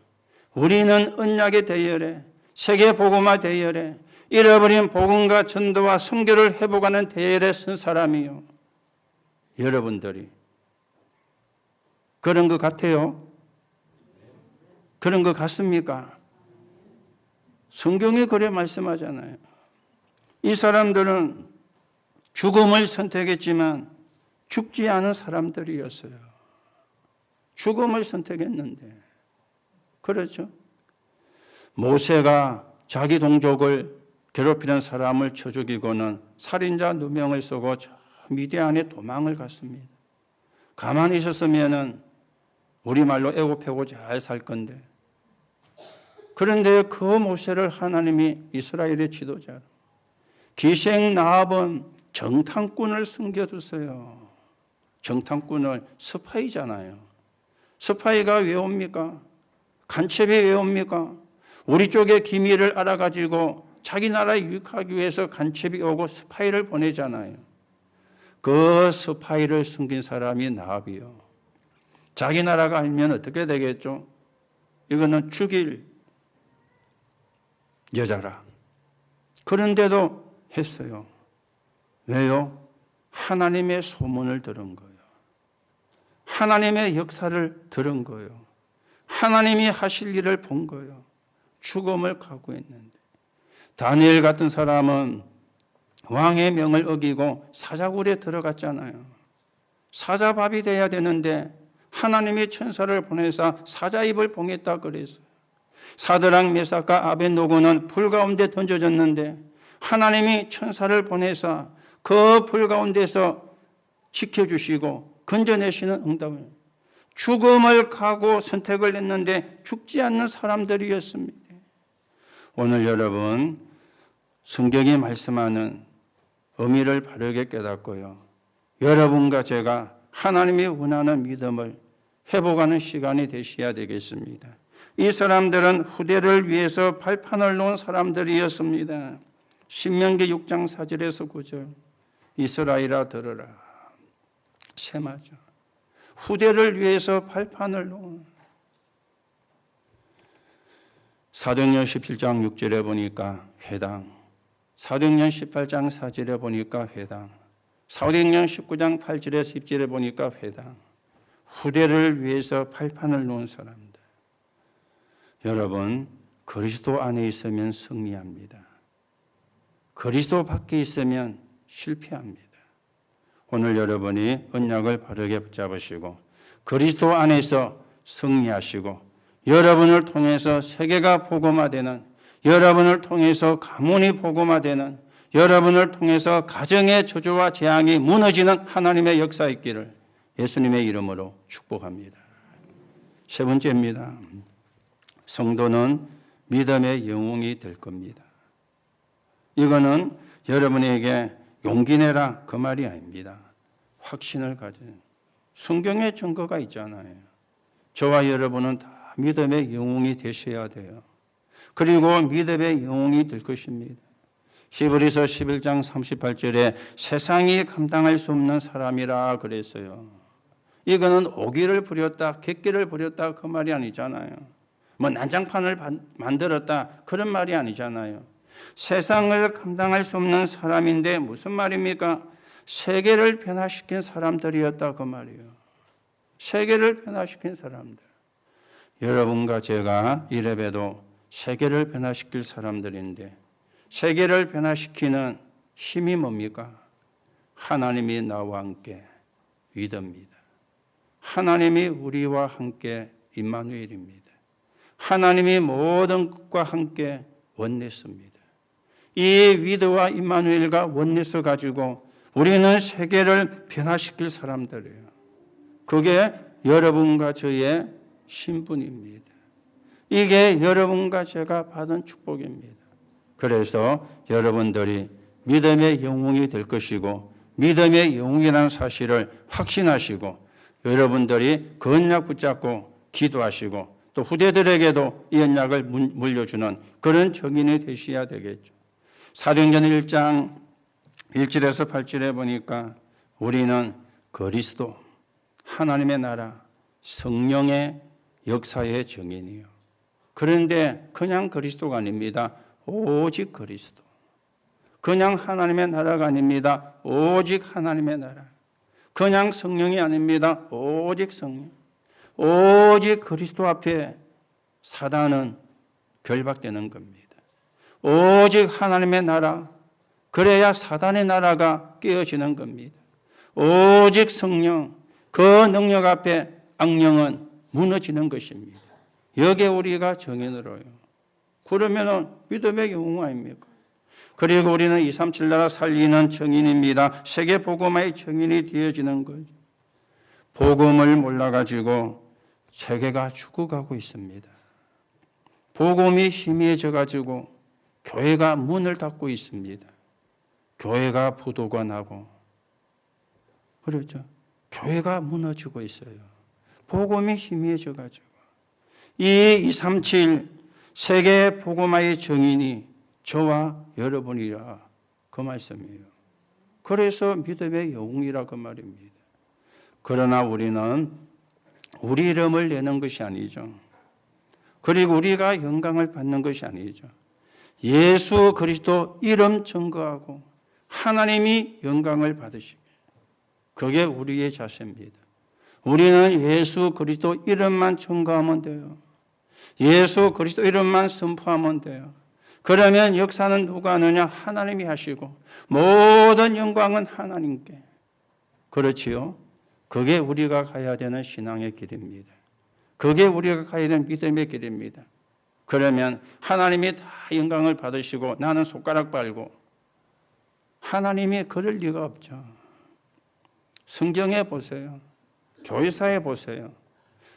우리는 언약의 대열에 세계 복음화 대열에 잃어버린 복음과 전도와 선교를 회복하는 대열에 선 사람이요. 여러분들이 그런 것 같아요? 그런 것 같습니까? 성경이 그래 말씀하잖아요. 이 사람들은 죽음을 선택했지만 죽지 않은 사람들이었어요. 죽음을 선택했는데. 그렇죠? 모세가 자기 동족을 괴롭히는 사람을 쳐 죽이고는 살인자 누명을 쓰고 미디안에 도망을 갔습니다. 가만히 있었으면은 우리말로 애굽하고 잘 살 건데. 그런데 그 모세를 하나님이 이스라엘의 지도자로 기생 나합은 정탐꾼을 숨겨뒀어요. 정탐꾼을 스파이잖아요. 스파이가 왜 옵니까? 간첩이 왜 옵니까? 우리 쪽의 기밀을 알아가지고 자기 나라에 유익하기 위해서 간첩이 오고 스파이를 보내잖아요. 그 스파이를 숨긴 사람이 나합이요. 자기 나라가 알면 어떻게 되겠죠? 이거는 죽일 여자라. 그런데도 했어요. 왜요? 하나님의 소문을 들은 거예요. 하나님의 역사를 들은 거예요. 하나님이 하실 일을 본 거예요. 죽음을 각오했는데. 다니엘 같은 사람은 왕의 명을 어기고 사자굴에 들어갔잖아요. 사자밥이 돼야 되는데 하나님이 천사를 보내서 사자입을 봉했다 그랬어요. 사드락 메삭과 아벳노고는 불 가운데 던져졌는데 하나님이 천사를 보내서 그 불 가운데서 지켜주시고 건져내시는 응답을 죽음을 가고 선택을 했는데 죽지 않는 사람들이었습니다. 오늘 여러분 성경이 말씀하는 의미를 바르게 깨닫고요. 여러분과 제가 하나님이 원하는 믿음을 회복하는 시간이 되셔야 되겠습니다. 이 사람들은 후대를 위해서 발판을 놓은 사람들이었습니다. 신명기 6장 4절에서 9절 이스라엘아 들으라. 셈하죠. 후대를 위해서 발판을 놓은 사도행전 17장 6절에 보니까 회당, 사도행전 18장 4절에 보니까 회당, 사도행전 19장 8절에서 10절에 보니까 회당. 후대를 위해서 발판을 놓은 사람들. 여러분, 그리스도 안에 있으면 승리합니다. 그리스도 밖에 있으면 실패합니다. 오늘 여러분이 언약을 바르게 붙잡으시고 그리스도 안에서 승리하시고 여러분을 통해서 세계가 복음화되는, 여러분을 통해서 가문이 복음화되는, 여러분을 통해서 가정의 저주와 재앙이 무너지는 하나님의 역사 있기를 예수님의 이름으로 축복합니다. 세 번째입니다. 성도는 믿음의 영웅이 될 겁니다. 이거는 여러분에게 용기 내라 그 말이 아닙니다. 확신을 가진 성경의 증거가 있잖아요. 저와 여러분은 다 믿음의 영웅이 되셔야 돼요. 그리고 믿음의 영웅이 될 것입니다. 히브리서 11장 38절에 세상이 감당할 수 없는 사람이라 그랬어요. 이거는 오기를 부렸다, 객기를 부렸다 그 말이 아니잖아요. 뭐 난장판을 만들었다 그런 말이 아니잖아요. 세상을 감당할 수 없는 사람인데 무슨 말입니까? 세계를 변화시킨 사람들이었다 그 말이에요. 세계를 변화시킨 사람들. 여러분과 제가 이래봬도 세계를 변화시킬 사람들인데 세계를 변화시키는 힘이 뭡니까? 하나님이 나와 함께 위대입니다. 하나님이 우리와 함께 임마누엘입니다. 하나님이 모든 것과 함께 원내스입니다. 이 위대와 임마누엘과 원내스 가지고 우리는 세계를 변화시킬 사람들이에요. 그게 여러분과 저의 신분입니다. 이게 여러분과 제가 받은 축복입니다. 그래서 여러분들이 믿음의 영웅이 될 것이고 믿음의 영웅이라는 사실을 확신하시고 여러분들이 그 언약 붙잡고 기도하시고 또 후대들에게도 이 언약을 물려주는 그런 증인이 되셔야 되겠죠. 사도행전 1장 1절에서 8절에 보니까 우리는 그리스도, 하나님의 나라, 성령의 역사의 증인이요. 그런데 그냥 그리스도가 아닙니다. 오직 그리스도. 그냥 하나님의 나라가 아닙니다. 오직 하나님의 나라. 그냥 성령이 아닙니다. 오직 성령. 오직 그리스도 앞에 사단은 결박되는 겁니다. 오직 하나님의 나라. 그래야 사단의 나라가 깨어지는 겁니다. 오직 성령. 그 능력 앞에 악령은 무너지는 것입니다. 여기에 우리가 정인으로요. 그러면은 믿음의 영웅 아닙니까? 그리고 우리는 237 나라 살리는 증인입니다. 세계 복음화의 증인이 되어지는 거죠. 복음을 몰라가지고 세계가 죽어가고 있습니다. 복음이 희미해져가지고 교회가 문을 닫고 있습니다. 교회가 부도가 나고 그렇죠. 교회가 무너지고 있어요. 복음이 희미해져가지고 이 237 세계 복음화의 증인이 저와 여러분이라 그 말씀이에요. 그래서 믿음의 영웅이라 그 말입니다. 그러나 우리는 우리 이름을 내는 것이 아니죠. 그리고 우리가 영광을 받는 것이 아니죠. 예수 그리스도 이름 증거하고 하나님이 영광을 받으시게. 그게 우리의 자세입니다. 우리는 예수 그리스도 이름만 증거하면 돼요. 예수 그리스도 이름만 선포하면 돼요. 그러면 역사는 누가 하느냐? 하나님이 하시고 모든 영광은 하나님께. 그렇지요? 그게 우리가 가야 되는 신앙의 길입니다. 그게 우리가 가야 되는 믿음의 길입니다. 그러면 하나님이 다 영광을 받으시고 나는 손가락 빨고 하나님이 그럴 리가 없죠. 성경에 보세요. 교회사에 보세요.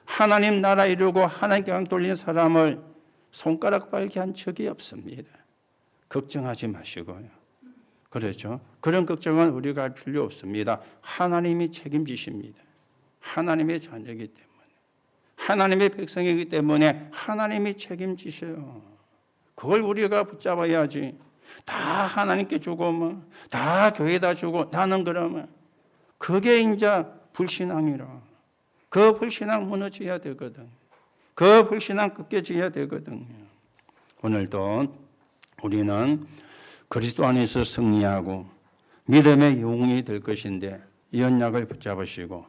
하나님 나라 이루고 하나님께 영광 돌린 사람을 손가락 빨게 한 적이 없습니다. 걱정하지 마시고요. 그렇죠? 그런 걱정은 우리가 할 필요 없습니다. 하나님이 책임지십니다. 하나님의 자녀이기 때문에. 하나님의 백성이기 때문에 하나님이 책임지셔요. 그걸 우리가 붙잡아야지. 다 하나님께 주고 다 교회에다 주고 나는 그러면 그게 이제 불신앙이라. 그 불신앙 무너져야 되거든. 그 불신앙 꺾여져야 되거든요. 오늘도 우리는 그리스도 안에서 승리하고 믿음의 영웅이 될 것인데 이 언약을 붙잡으시고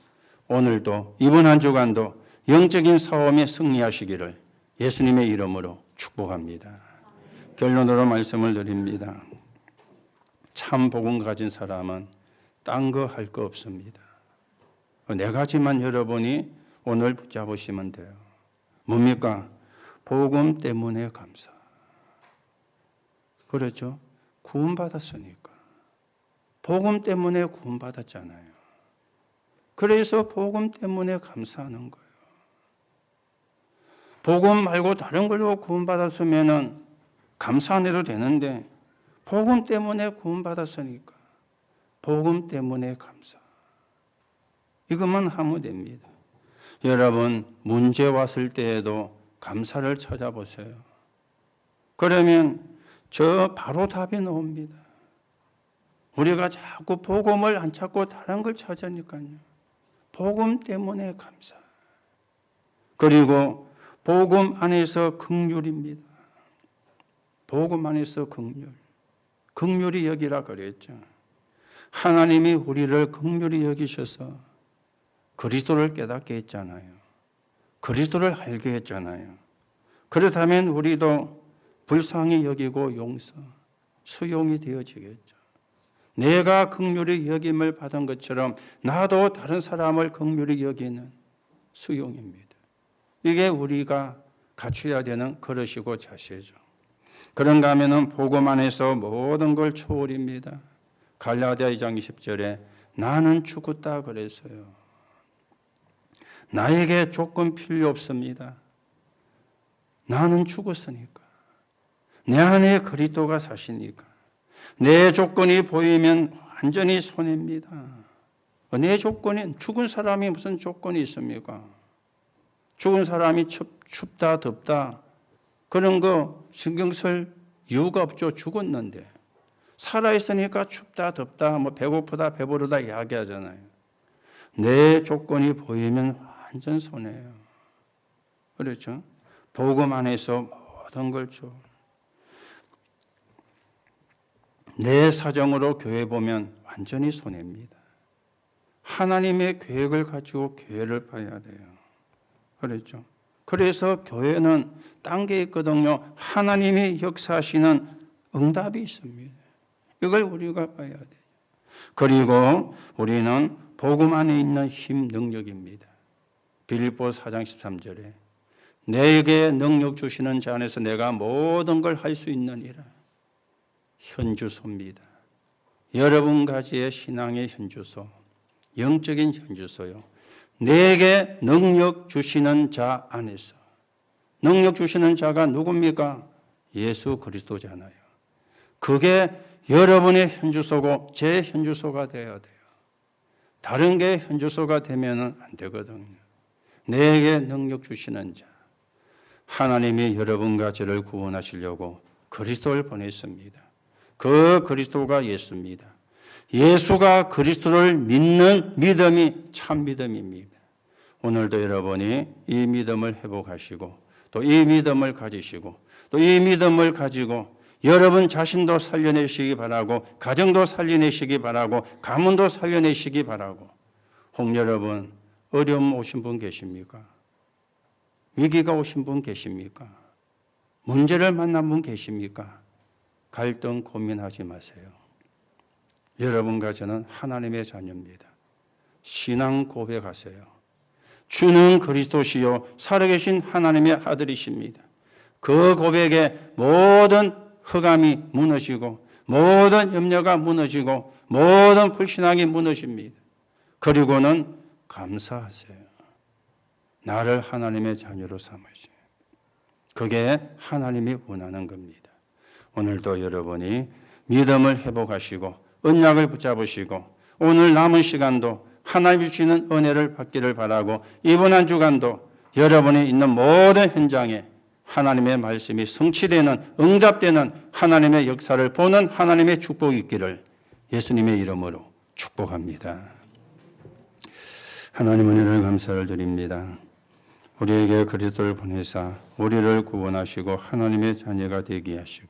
오늘도 이번 한 주간도 영적인 싸움에 승리하시기를 예수님의 이름으로 축복합니다. 결론으로 말씀을 드립니다. 참 복음 가진 사람은 딴 거 할 거 없습니다. 네 가지만 여러분이 오늘 붙잡으시면 돼요. 뭡니까? 복음 때문에 감사. 그렇죠? 구원받았으니까. 복음 때문에 구원받았잖아요. 그래서 복음 때문에 감사하는 거예요. 복음 말고 다른 걸로 구원받았으면 감사 안 해도 되는데 복음 때문에 구원받았으니까 복음 때문에 감사. 이것만 하면 됩니다. 여러분 문제 왔을 때에도 감사를 찾아보세요. 그러면 저 바로 답이 나옵니다. 우리가 자꾸 복음을 안 찾고 다른 걸 찾으니까요. 복음 때문에 감사. 그리고 복음 안에서 긍휼입니다. 복음 안에서 긍휼. 긍휼히 여기라 그랬죠. 하나님이 우리를 긍휼히 여기셔서 그리스도를 깨닫게 했잖아요. 그리스도를 알게 했잖아요. 그렇다면 우리도 불쌍히 여기고 용서, 수용이 되어지겠죠. 내가 긍휼히 여김을 받은 것처럼 나도 다른 사람을 긍휼히 여기는 수용입니다. 이게 우리가 갖춰야 되는 그릇이고 자세죠. 그런가 하면은 복음 안에서 모든 걸 초월입니다. 갈라디아 2장 20절에 나는 죽었다 그랬어요. 나에게 조건 필요 없습니다. 나는 죽었으니까. 내 안에 그리스도가 사시니까. 내 조건이 보이면 완전히 손해입니다. 내 조건이 죽은 사람이 무슨 조건이 있습니까? 죽은 사람이 춥다 덥다 그런 거 신경 쓸 이유가 없죠. 죽었는데. 살아있으니까 춥다 덥다 뭐 배고프다 배부르다 이야기하잖아요. 내 조건이 보이면 완전 손해예요. 그렇죠? 복음 안에서 모든 걸 줘. 내 사정으로 교회 보면 완전히 손해입니다. 하나님의 계획을 가지고 교회를 봐야 돼요. 그렇죠? 그래서 교회는 딴 게 있거든요. 하나님이 역사하시는 응답이 있습니다. 이걸 우리가 봐야 돼요. 그리고 우리는 복음 안에 있는 힘, 능력입니다. 빌립보 4장 13절에 내게 능력 주시는 자 안에서 내가 모든 걸 할 수 있느니라. 현주소입니다. 여러분 가지의 신앙의 현주소, 영적인 현주소요. 내게 능력 주시는 자 안에서. 능력 주시는 자가 누굽니까? 예수 그리스도잖아요. 그게 여러분의 현주소고 제 현주소가 되어야 돼요. 다른 게 현주소가 되면 안 되거든요. 내게 능력 주시는 자. 하나님이 여러분과 저를 구원하시려고 그리스도를 보냈습니다. 그 그리스도가 예수입니다. 예수가 그리스도를 믿는 믿음이 참 믿음입니다. 오늘도 여러분이 이 믿음을 회복하시고 또 이 믿음을 가지시고 또 이 믿음을 가지고 여러분 자신도 살려내시기 바라고 가정도 살려내시기 바라고 가문도 살려내시기 바라고. 혹 여러분 어려움 오신 분 계십니까? 위기가 오신 분 계십니까? 문제를 만난 분 계십니까? 갈등 고민하지 마세요. 여러분과 저는 하나님의 자녀입니다. 신앙 고백하세요. 주는 그리스도시요 살아계신 하나님의 아들이십니다. 그 고백에 모든 흑암이 무너지고 모든 염려가 무너지고 모든 불신앙이 무너집니다. 그리고는 감사하세요. 나를 하나님의 자녀로 삼으시오. 그게 하나님이 원하는 겁니다. 오늘도 여러분이 믿음을 회복하시고 언약을 붙잡으시고 오늘 남은 시간도 하나님이 주시는 은혜를 받기를 바라고 이번 한 주간도 여러분이 있는 모든 현장에 하나님의 말씀이 성취되는 응답되는 하나님의 역사를 보는 하나님의 축복이 있기를 예수님의 이름으로 축복합니다. 하나님 은혜를 감사를 드립니다. 우리에게 그리스도를 보내사 우리를 구원하시고 하나님의 자녀가 되게 하시고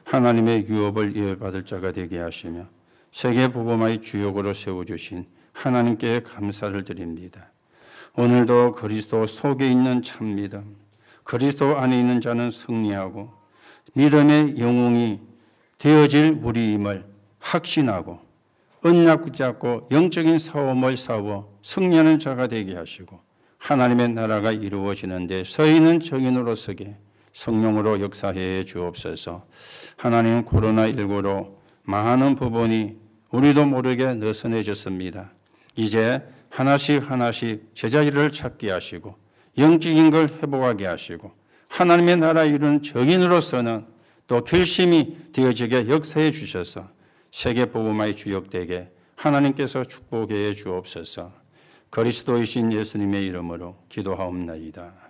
하나님의 유업을 이어받을 자가 되게 하시며 세계 복음화의 주역으로 세워주신 하나님께 감사를 드립니다. 오늘도 그리스도 속에 있는 참 믿음, 그리스도 안에 있는 자는 승리하고 믿음의 영웅이 되어질 우리임을 확신하고 언약 붙잡고 영적인 싸움을 싸워 승리하는 자가 되게 하시고 하나님의 나라가 이루어지는데 서 있는 정인으로 서게 성령으로 역사해 주옵소서. 하나님, 코로나19로 많은 부분이 우리도 모르게 느슨해졌습니다. 이제 하나씩 제자리를 찾게 하시고 영적인 걸 회복하게 하시고 하나님의 나라 이루는 정인으로서는 또 결심이 되어지게 역사해 주셔서 세계 복음화의 주역되게 하나님께서 축복해 주옵소서. 그리스도이신 예수님의 이름으로 기도하옵나이다.